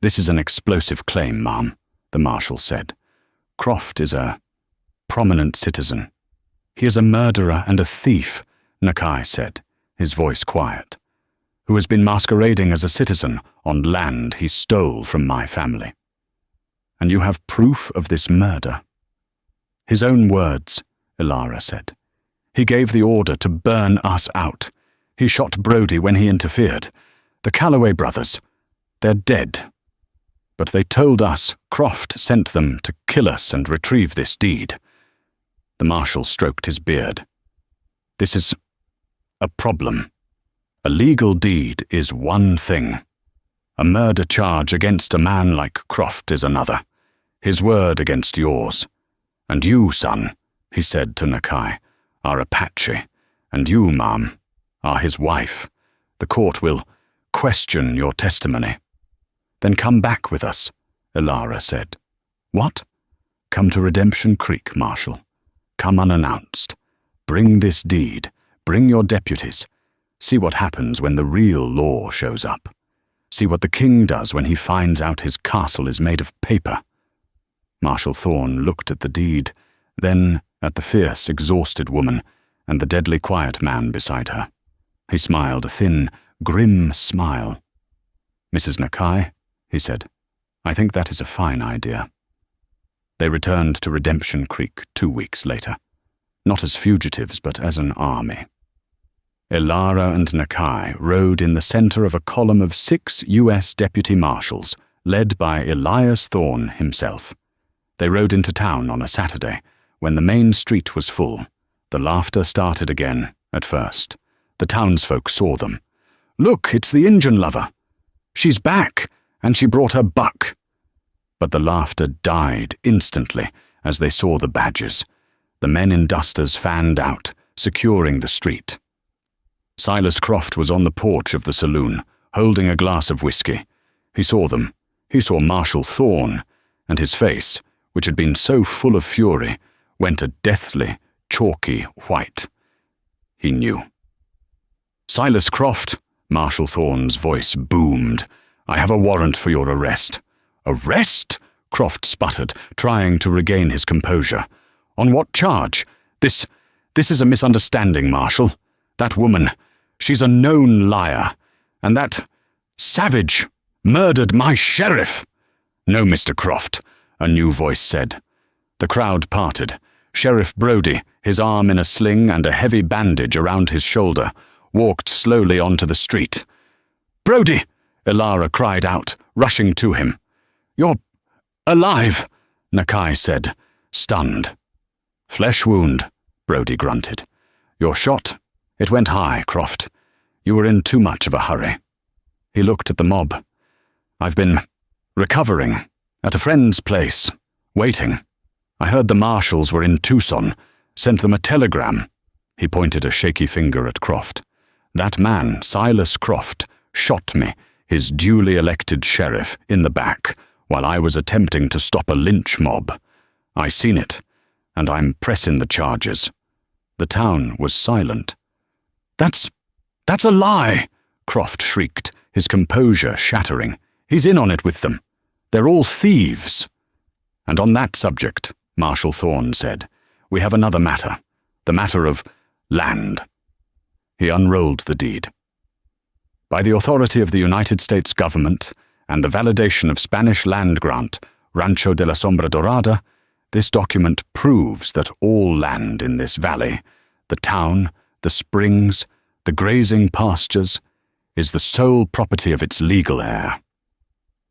is an explosive claim, ma'am," the marshal said. "Croft is a prominent citizen." "He is a murderer and a thief," Nakai said, his voice quiet, "who has been masquerading as a citizen on land he stole from my family." "And you have proof of this murder?" "His own words," Elara said. "He gave the order to burn us out. He shot Brody when he interfered. The Calloway brothers, they're dead. But they told us Croft sent them to kill us and retrieve this deed." The marshal stroked his beard. "This is a problem. A legal deed is one thing. A murder charge against a man like Croft is another. His word against yours. And you, son," he said to Nakai, "are Apache, and you, ma'am, are his wife. The court will question your testimony." "Then come back with us," Elara said. "What?" "Come to Redemption Creek, Marshal. Come unannounced. Bring this deed. Bring your deputies. See what happens when the real law shows up. See what the king does when he finds out his castle is made of paper." Marshal Thorne looked at the deed, then at the fierce, exhausted woman and the deadly quiet man beside her. He smiled a thin, grim smile. "Mrs. Nakai," he said, "I think that is a fine idea." They returned to Redemption Creek 2 weeks later, not as fugitives but as an army. Elara and Nakai rode in the center of a column of 6 U.S. deputy marshals, led by Elias Thorne himself. They rode into town on a Saturday, when the main street was full. The laughter started again, at first. The townsfolk saw them. "Look, it's the Injun lover. She's back, and she brought her buck." But the laughter died instantly as they saw the badges. The men in dusters fanned out, securing the street. Silas Croft was on the porch of the saloon, holding a glass of whiskey. He saw them. He saw Marshal Thorne, and his face, which had been so full of fury, went a deathly, chalky white. He knew. "Silas Croft," Marshal Thorne's voice boomed, "I have a warrant for your arrest." "Arrest?" Croft sputtered, trying to regain his composure. "On what charge? This is a misunderstanding, Marshal. That woman, she's a known liar, and that savage murdered my sheriff." "No, Mr. Croft," a new voice said. The crowd parted. Sheriff Brody, his arm in a sling and a heavy bandage around his shoulder, walked slowly onto the street. "Brody!" Elara cried out, rushing to him. "You're alive," Nakai said, stunned. "Flesh wound," Brody grunted. "Your shot? It went high, Croft. You were in too much of a hurry." He looked at the mob. "I've been recovering at a friend's place, waiting. I heard the marshals were in Tucson, sent them a telegram." He pointed a shaky finger at Croft. "That man, Silas Croft, shot me, his duly elected sheriff, in the back, while I was attempting to stop a lynch mob. I seen it, and I'm pressing the charges." The town was silent. That's a lie!" Croft shrieked, his composure shattering. "He's in on it with them. They're all thieves." "And on that subject," Marshal Thorne said, "we have another matter, the matter of land." He unrolled the deed. "By the authority of the United States government and the validation of Spanish land grant, Rancho de la Sombra Dorada, this document proves that all land in this valley, the town, the springs, the grazing pastures, is the sole property of its legal heir."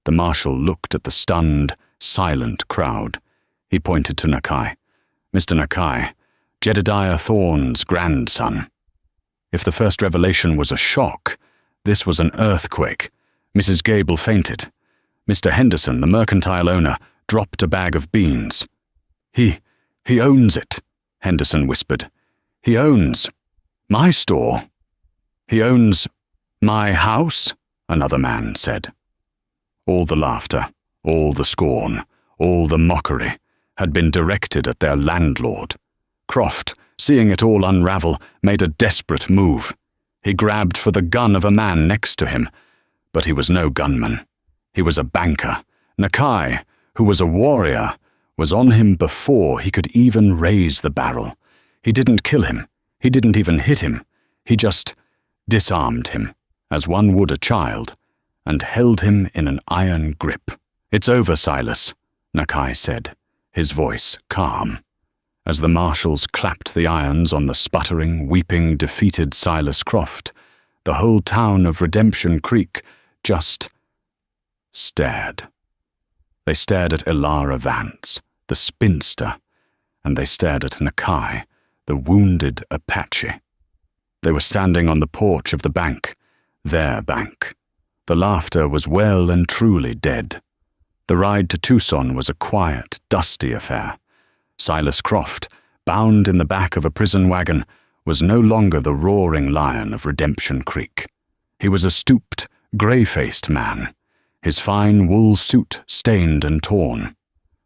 The marshal looked at the stunned, silent crowd. He pointed to Nakai. "Mr. Nakai, Jedediah Thorne's grandson. If the first revelation was a shock, this was an earthquake. Mrs. Gable fainted. Mr. Henderson, the mercantile owner, dropped a bag of beans. He owns it," Henderson whispered. "He owns my store." "He owns my house," another man said. All the laughter, all the scorn, all the mockery had been directed at their landlord. Croft, seeing it all unravel, made a desperate move. He grabbed for the gun of a man next to him, but he was no gunman. He was a banker. Nakai, who was a warrior, was on him before he could even raise the barrel. He didn't kill him. He didn't even hit him. He just disarmed him, as one would a child, and held him in an iron grip. "It's over, Silas," Nakai said, his voice calm. As the marshals clapped the irons on the sputtering, weeping, defeated Silas Croft, the whole town of Redemption Creek just stared. They stared at Elara Vance, the spinster, and they stared at Nakai, the wounded Apache. They were standing on the porch of the bank, their bank. The laughter was well and truly dead. The ride to Tucson was a quiet, dusty affair. Silas Croft, bound in the back of a prison wagon, was no longer the roaring lion of Redemption Creek. He was a stooped, grey-faced man, his fine wool suit stained and torn.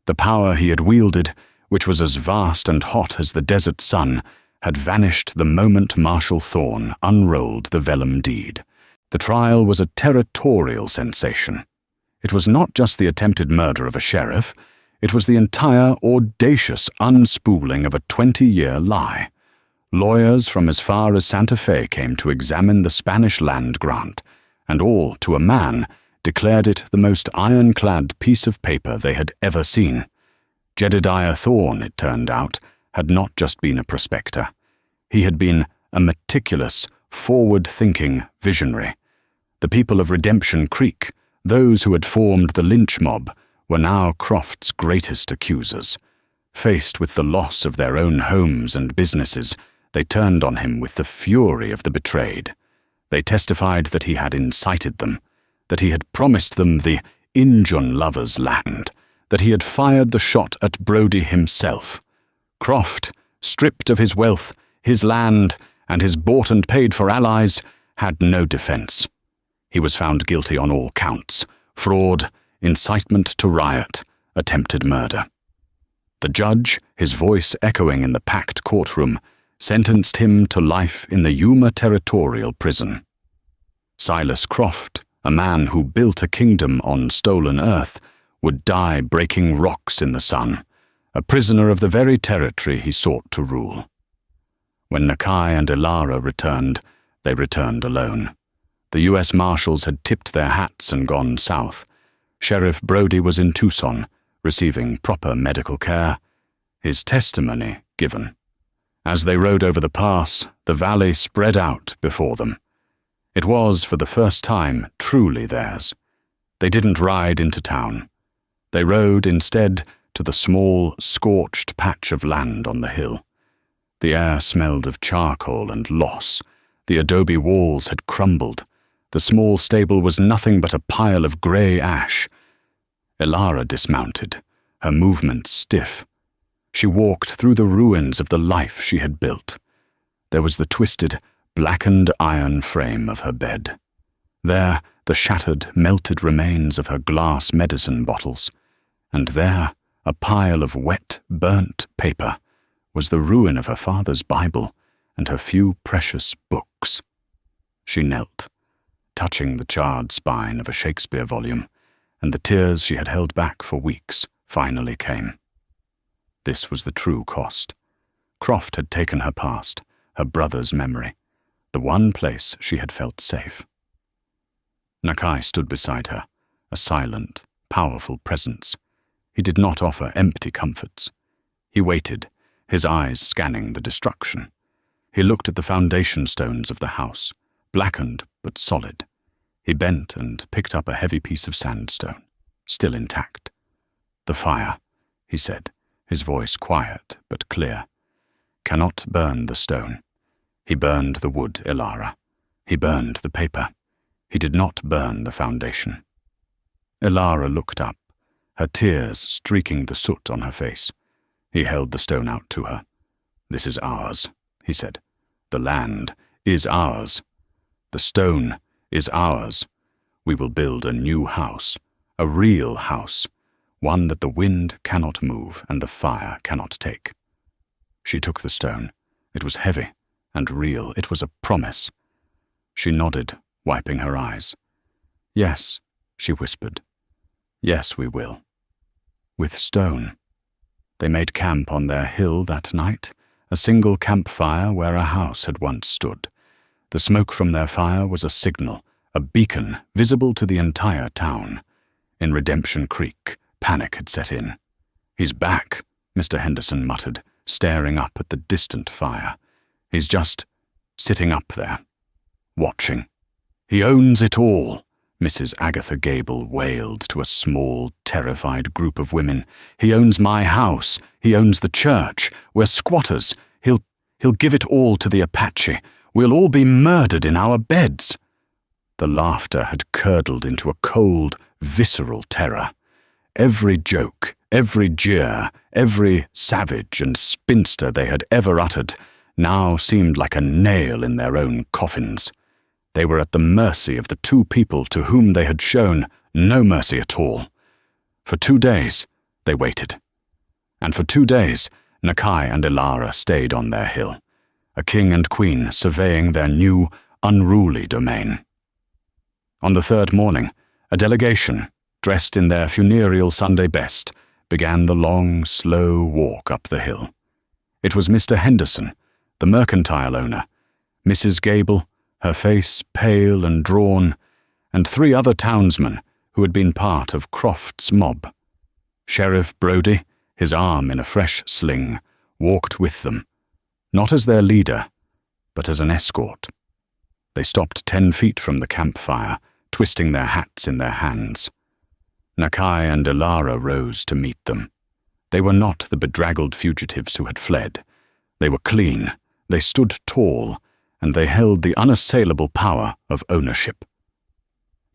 The power he had wielded, which was as vast and hot as the desert sun, had vanished the moment Marshal Thorne unrolled the vellum deed. The trial was a territorial sensation. It was not just the attempted murder of a sheriff, it was the entire audacious unspooling of a 20-year lie. Lawyers from as far as Santa Fe came to examine the Spanish land grant, and all, to a man, declared it the most ironclad piece of paper they had ever seen. Jedediah Thorne, it turned out, had not just been a prospector. He had been a meticulous, forward-thinking visionary. The people of Redemption Creek, those who had formed the lynch mob, were now Croft's greatest accusers. Faced with the loss of their own homes and businesses, they turned on him with the fury of the betrayed. They testified that he had incited them, that he had promised them the Injun lovers' land, that he had fired the shot at Brody himself. Croft, stripped of his wealth, his land, and his bought and paid for allies, had no defense. He was found guilty on all counts: fraud, incitement to riot, attempted murder. The judge, his voice echoing in the packed courtroom, sentenced him to life in the Yuma Territorial Prison. Silas Croft, a man who built a kingdom on stolen earth, would die breaking rocks in the sun, a prisoner of the very territory he sought to rule. When Nakai and Ilara returned, they returned alone. The U.S. Marshals had tipped their hats and gone south. Sheriff Brody was in Tucson, receiving proper medical care, his testimony given. As they rode over the pass, the valley spread out before them. It was, for the first time, truly theirs. They didn't ride into town. They rode instead to the small, scorched patch of land on the hill. The air smelled of charcoal and loss. The adobe walls had crumbled. The small stable was nothing but a pile of grey ash. Ilara dismounted, her movements stiff. She walked through the ruins of the life she had built. There was the twisted, blackened iron frame of her bed. There, the shattered, melted remains of her glass medicine bottles. And there, a pile of wet, burnt paper, was the ruin of her father's Bible and her few precious books. She knelt, touching the charred spine of a Shakespeare volume, and the tears she had held back for weeks finally came. This was the true cost. Croft had taken her past, her brother's memory, the one place she had felt safe. Nakai stood beside her, a silent, powerful presence. He did not offer empty comforts. He waited, his eyes scanning the destruction. He looked at the foundation stones of the house, blackened but solid. He bent and picked up a heavy piece of sandstone, still intact. "The fire," he said, his voice quiet but clear, "cannot burn the stone. He burned the wood, Ilara. He burned the paper. He did not burn the foundation." Ilara looked up, her tears streaking the soot on her face. He held the stone out to her. "This is ours," he said. "The land is ours. The stone is ours. We will build a new house, a real house, one that the wind cannot move and the fire cannot take." She took the stone. It was heavy and real. It was a promise. She nodded, wiping her eyes. "Yes," she whispered. "Yes, we will." With stone. They made camp on their hill that night, a single campfire where a house had once stood. The smoke from their fire was a signal, a beacon visible to the entire town. In Redemption Creek, panic had set in. "He's back," Mr. Henderson muttered, staring up at the distant fire. "He's just sitting up there, watching. He owns it all," Mrs. Agatha Gable wailed to a small, terrified group of women. "He owns my house. He owns the church. We're squatters. He'll give it all to the Apache. We'll all be murdered in our beds." The laughter had curdled into a cold, visceral terror. Every joke, every jeer, every savage and spinster they had ever uttered now seemed like a nail in their own coffins. They were at the mercy of the two people to whom they had shown no mercy at all. For 2 days, they waited. And for 2 days, Nakai and Ilara stayed on their hill, a king and queen surveying their new, unruly domain. On the third morning, a delegation, dressed in their funereal Sunday best, began the long, slow walk up the hill. It was Mr. Henderson, the mercantile owner, Mrs. Gable, her face pale and drawn, and 3 other townsmen who had been part of Croft's mob. Sheriff Brodie, his arm in a fresh sling, walked with them, not as their leader, but as an escort. They stopped 10 feet from the campfire, twisting their hats in their hands. Nakai and Ilara rose to meet them. They were not the bedraggled fugitives who had fled. They were clean, they stood tall, and they held the unassailable power of ownership.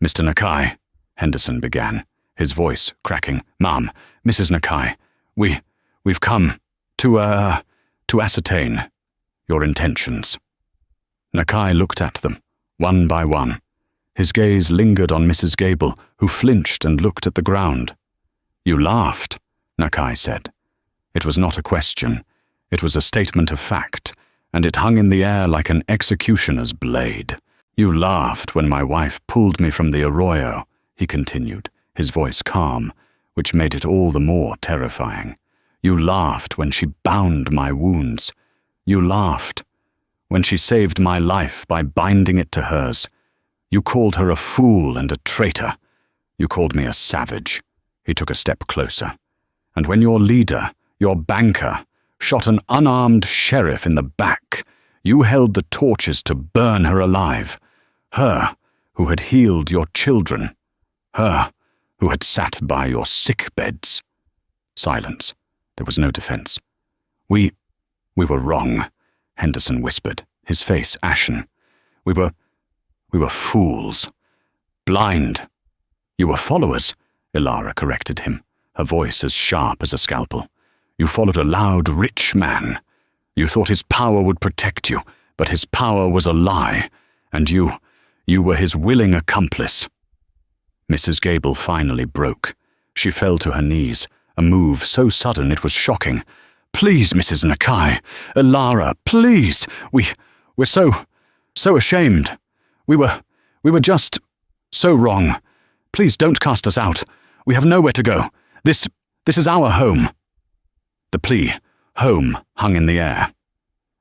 "Mr. Nakai," Henderson began, his voice cracking. "Ma'am, Mrs. Nakai, we've come to ascertain your intentions." Nakai looked at them, one by one. His gaze lingered on Mrs. Gable, who flinched and looked at the ground. "You laughed," Nakai said. It was not a question. It was a statement of fact, and it hung in the air like an executioner's blade. "You laughed when my wife pulled me from the arroyo," he continued, his voice calm, which made it all the more terrifying. "You laughed when she bound my wounds. You laughed when she saved my life by binding it to hers. You called her a fool and a traitor. You called me a savage." He took a step closer. "And when your leader, your banker, shot an unarmed sheriff in the back, you held the torches to burn her alive. Her who had healed your children. Her who had sat by your sick beds." Silence. There was no defense. We were wrong," Henderson whispered, his face ashen. We were fools. Blind." "You were followers," Ilara corrected him, her voice as sharp as a scalpel. "You followed a loud, rich man. You thought his power would protect you, but his power was a lie, and you were his willing accomplice." Mrs. Gable finally broke. She fell to her knees, a move so sudden it was shocking. "Please, Mrs. Nakai, Ilara, please! We're so ashamed. We were just so wrong. Please don't cast us out. We have nowhere to go. This is our home." The plea, home, hung in the air.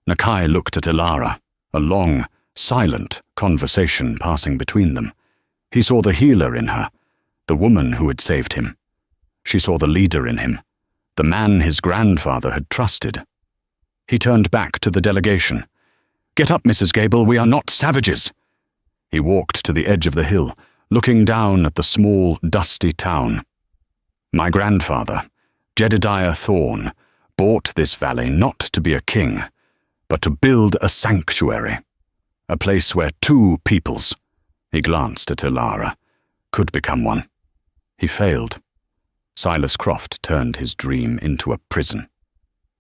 Nakai looked at Ilara, a long, silent conversation passing between them. He saw the healer in her, the woman who had saved him. She saw the leader in him, the man his grandfather had trusted. He turned back to the delegation. "Get up, Mrs. Gable, we are not savages." He walked to the edge of the hill, looking down at the small, dusty town. "My grandfather, Jedediah Thorne, bought this valley not to be a king, but to build a sanctuary, a place where 2 peoples," he glanced at Ilara, "could become one." He failed. Silas Croft turned his dream into a prison.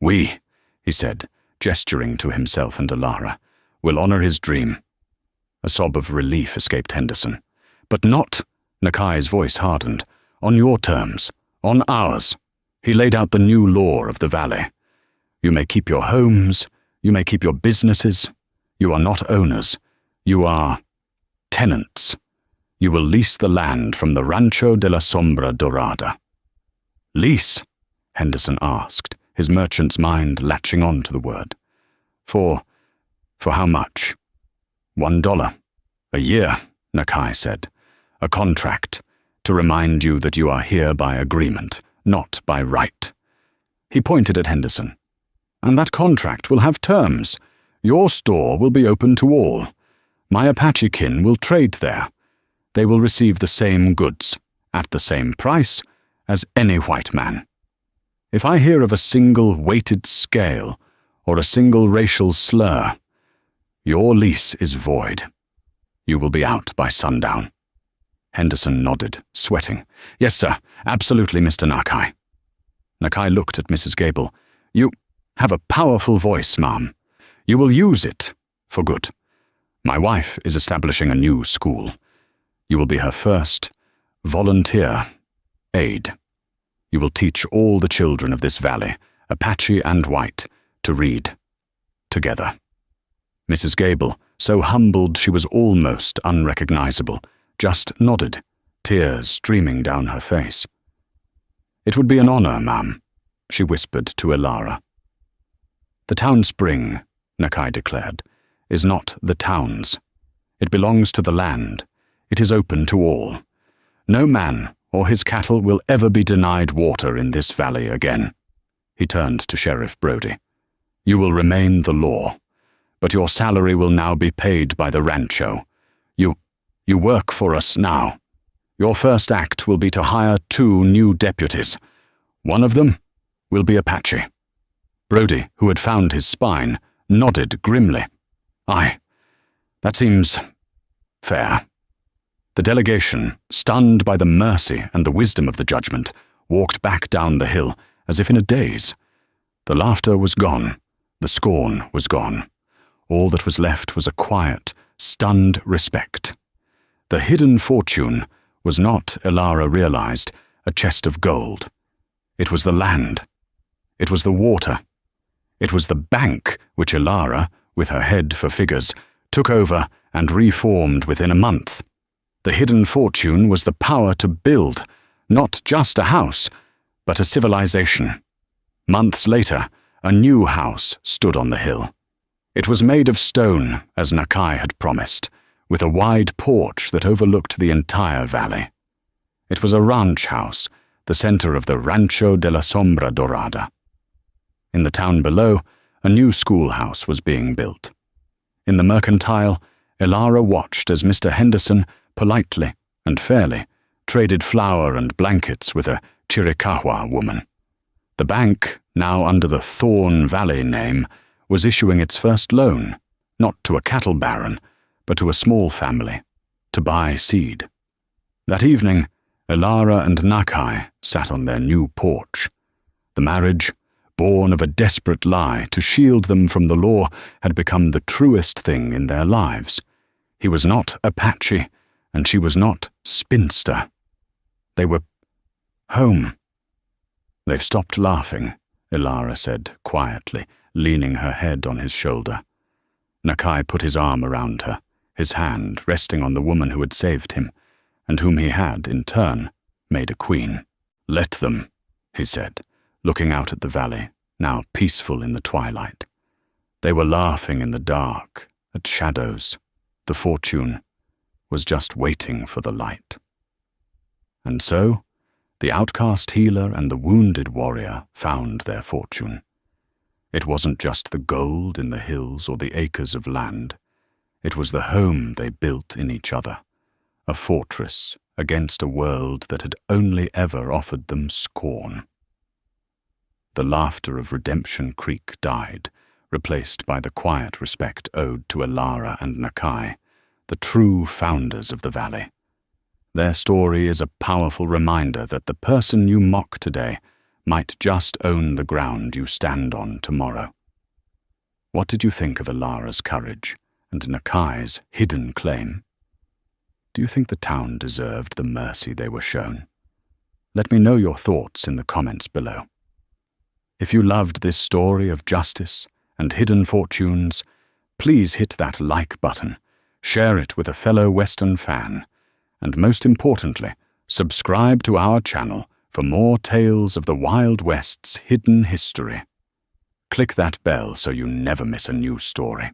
"We," he said, gesturing to himself and Ilara, "will honor his dream." A sob of relief escaped Henderson. "But not," Nakai's voice hardened, "on your terms, on ours." He laid out the new law of the valley. "You may keep your homes, you may keep your businesses. You are not owners. You are tenants. You will lease the land from the Rancho de la Sombra Dorada." "Lease?" Henderson asked, his merchant's mind latching on to the word. For how much?" $1 a year," Nakai said. "A contract, to remind you that you are here by agreement, not by right." He pointed at Henderson. "And that contract will have terms. Your store will be open to all. My Apache kin will trade there. They will receive the same goods, at the same price, as any white man. If I hear of a single weighted scale, or a single racial slur, your lease is void. You will be out by sundown." Henderson nodded, sweating. "Yes, sir. Absolutely, Mr. Nakai." Nakai looked at Mrs. Gable. "You have a powerful voice, ma'am. You will use it for good. My wife is establishing a new school. You will be her first volunteer aide. You will teach all the children of this valley, Apache and white, to read together." Mrs. Gable, so humbled she was almost unrecognizable, just nodded, tears streaming down her face. "It would be an honor, ma'am," she whispered to Ilara. "The town spring," Nakai declared, "is not the town's. It belongs to the land. It is open to all. No man or his cattle will ever be denied water in this valley again." He turned to Sheriff Brody. "You will remain the law, but your salary will now be paid by the rancho. You work for us now. Your first act will be to hire 2 new deputies. One of them will be Apache." Brody, who had found his spine, nodded grimly. "Aye, that seems fair." The delegation, stunned by the mercy and the wisdom of the judgment, walked back down the hill as if in a daze. The laughter was gone. The scorn was gone. All that was left was a quiet, stunned respect. The hidden fortune was not, Ilara realized, a chest of gold. It was the land. It was the water. It was the bank which Ilara, with her head for figures, took over and reformed within a month. The hidden fortune was the power to build, not just a house, but a civilization. Months later, a new house stood on the hill. It was made of stone, as Nakai had promised, with a wide porch that overlooked the entire valley. It was a ranch house, the center of the Rancho de la Sombra Dorada. In the town below, a new schoolhouse was being built. In the mercantile, Ilara watched as Mr. Henderson, politely and fairly, traded flour and blankets with a Chiricahua woman. The bank, now under the Thorn Valley name, was issuing its first loan, not to a cattle baron, but to a small family, to buy seed. That evening, Ilara and Nakai sat on their new porch. The marriage, born of a desperate lie to shield them from the law, had become the truest thing in their lives. He was not Apache, and she was not spinster. They were home. "They've stopped laughing," Ilara said quietly, leaning her head on his shoulder. Nakai put his arm around her, his hand resting on the woman who had saved him, and whom he had, in turn, made a queen. "Let them," he said, looking out at the valley, now peaceful in the twilight. They were laughing in the dark, at shadows. The fortune was just waiting for the light. And so, the outcast healer and the wounded warrior found their fortune. It wasn't just the gold in the hills or the acres of land. It was the home they built in each other, a fortress against a world that had only ever offered them scorn. The laughter of Redemption Creek died, replaced by the quiet respect owed to Ilara and Nakai, the true founders of the valley. Their story is a powerful reminder that the person you mock today might just own the ground you stand on tomorrow. What did you think of Ilara's courage and Nakai's hidden claim? Do you think the town deserved the mercy they were shown? Let me know your thoughts in the comments below. If you loved this story of justice and hidden fortunes, please hit that like button, share it with a fellow Western fan, and most importantly, subscribe to our channel for more tales of the Wild West's hidden history. Click that bell so you never miss a new story.